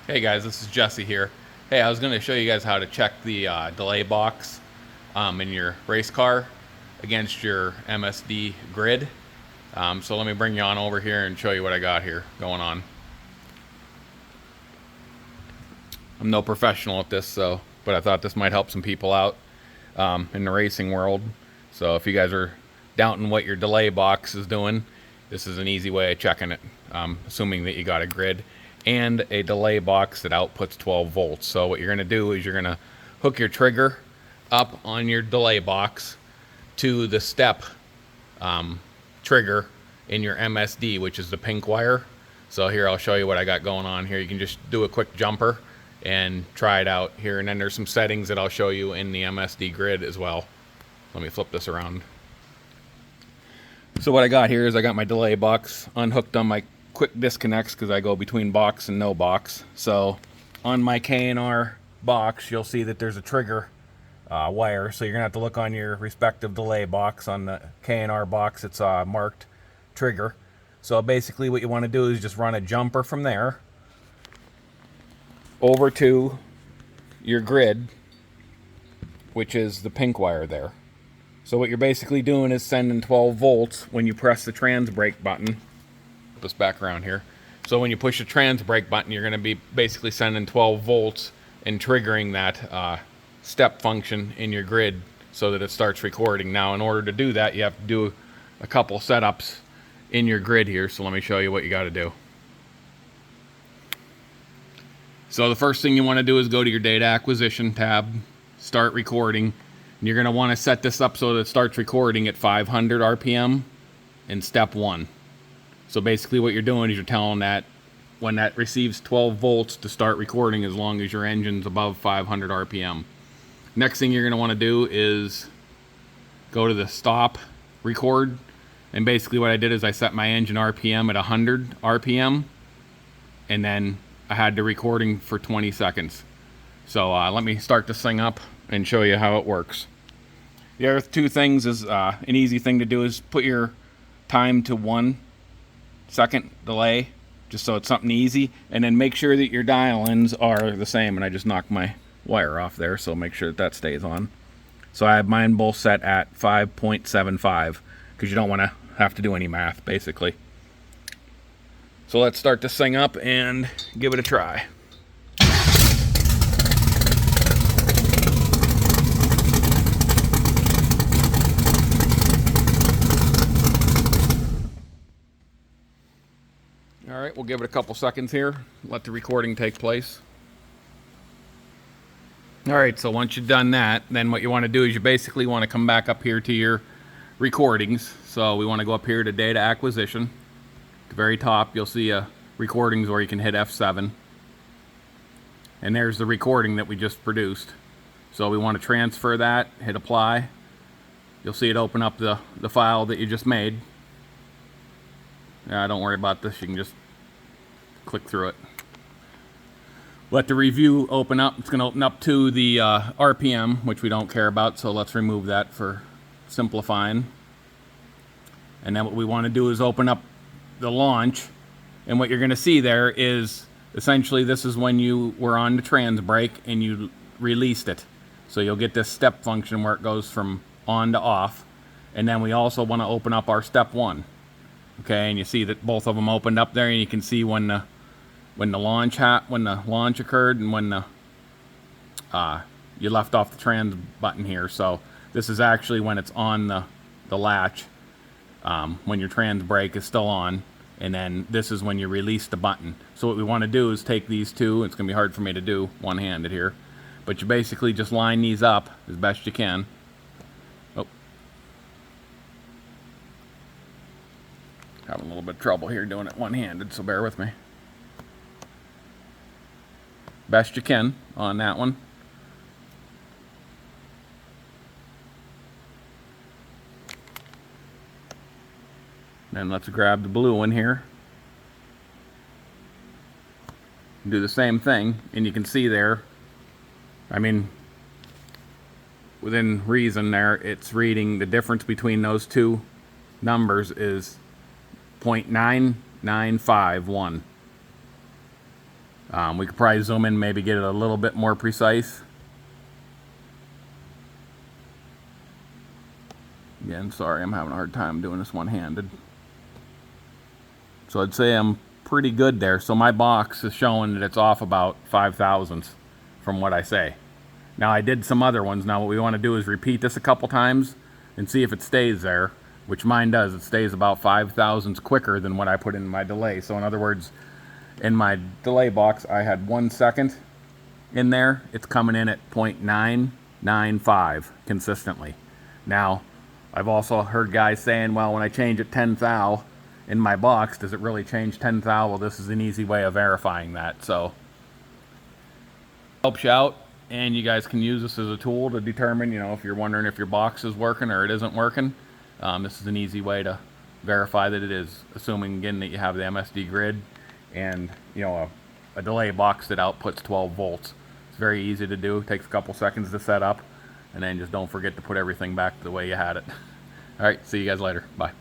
Hey guys, this is Jesse here. Hey, I was going to show you guys how to check the delay box in your race car against your MSD Grid. So let me bring you on over here and show you what I got here going on. I'm no professional at this, but I thought this might help some people out in the racing world. So if you guys are doubting what your delay box is doing, this is an easy way of checking it, assuming that you got a grid and a delay box that outputs 12 volts. So what you're going to do is you're going to hook your trigger up on your delay box to the step trigger in your MSD, which is the pink wire. So here, I'll show you what I got going on here. You can just do a quick jumper and try it out here. And then there's some settings that I'll show you in the MSD Grid as well. Let me flip this around. So what I got here is I got my delay box unhooked on my quick disconnects because I go between box and no box. So on my K&R box, you'll see that there's a trigger wire. So you're gonna have to look on your respective delay box. On the K&R box, it's marked trigger. So basically what you want to do is just run a jumper from there over to your grid, which is the pink wire there. So what you're basically doing is sending 12 volts when you press the trans brake button. Put this back around here. So when you push the trans brake button, you're going to be basically sending 12 volts and triggering that step function in your grid so that it starts recording. Now, in order to do that, you have to do a couple setups in your grid here. So let me show you what you got to do. So the first thing you want to do is go to your data acquisition tab, start recording. And you're going to want to set this up so that it starts recording at 500 RPM in step 1. So basically what you're doing is you're telling that when that receives 12 volts to start recording as long as your engine's above 500 RPM. Next thing you're going to want to do is go to the stop record. And basically what I did is I set my engine RPM at 100 RPM. And then I had the recording for 20 seconds. So let me start this thing up and show you how it works. The other two things is an easy thing to do is put your time to 1 second delay, just so it's something easy, and then make sure that your dial-ins are the same. And I just knocked my wire off there, so make sure that stays on. So I have mine both set at 5.75 because you don't want to have to do any math basically. So let's start this thing up and give it a try. All right, we'll give it a couple seconds here, let the recording take place. All right, so once you've done that, then what you want to do is you basically want to come back up here to your recordings. So we want to go up here to data acquisition. At the very top, you'll see recordings where you can hit F7. And there's the recording that we just produced. So we want to transfer that, hit apply. You'll see it open up the file that you just made. Don't worry about this, you can just click through it. Let the review open up. It's going to open up to the RPM, which we don't care about, so let's remove that for simplifying. And then what we want to do is open up the launch, and what you're going to see there is essentially this is when you were on the trans brake and you released it. So you'll get this step function where it goes from on to off. And then we also want to open up our step 1. Okay, and you see that both of them opened up there, and you can see when the launch occurred and when you left off the trans button here. So this is actually when it's on the latch, when your trans brake is still on, and then this is when you release the button. So what we want to do is take these two. It's going to be hard for me to do one-handed here, but you basically just line these up as best you can. Having a little bit of trouble here doing it one-handed, so bear with me. Best you can on that one. Then let's grab the blue one here. Do the same thing, and you can see there, I mean, within reason there, it's reading the difference between those two numbers is 0.9951. We could probably zoom in, maybe get it a little bit more precise. Again, sorry, I'm having a hard time doing this one-handed. So I'd say I'm pretty good there. So my box is showing that it's off about 5 thousandths from what I say. Now I did some other ones. Now what we want to do is repeat this a couple times and see if it stays there, which mine does. It stays about 5 thousandths quicker than what I put in my delay. So in other words, in my delay box, I had 1 second in there. It's coming in at 0.995 consistently. Now, I've also heard guys saying, well, when I change it 10 thou in my box, does it really change 10 thou? Well, this is an easy way of verifying that. So, helps you out, and you guys can use this as a tool to determine, you know, if you're wondering if your box is working or it isn't working. This is an easy way to verify that it is, assuming again that you have the MSD Grid and, you know, a delay box that outputs 12 volts. It's very easy to do. It takes a couple seconds to set up, and then just don't forget to put everything back the way you had it. All right, see you guys later. Bye.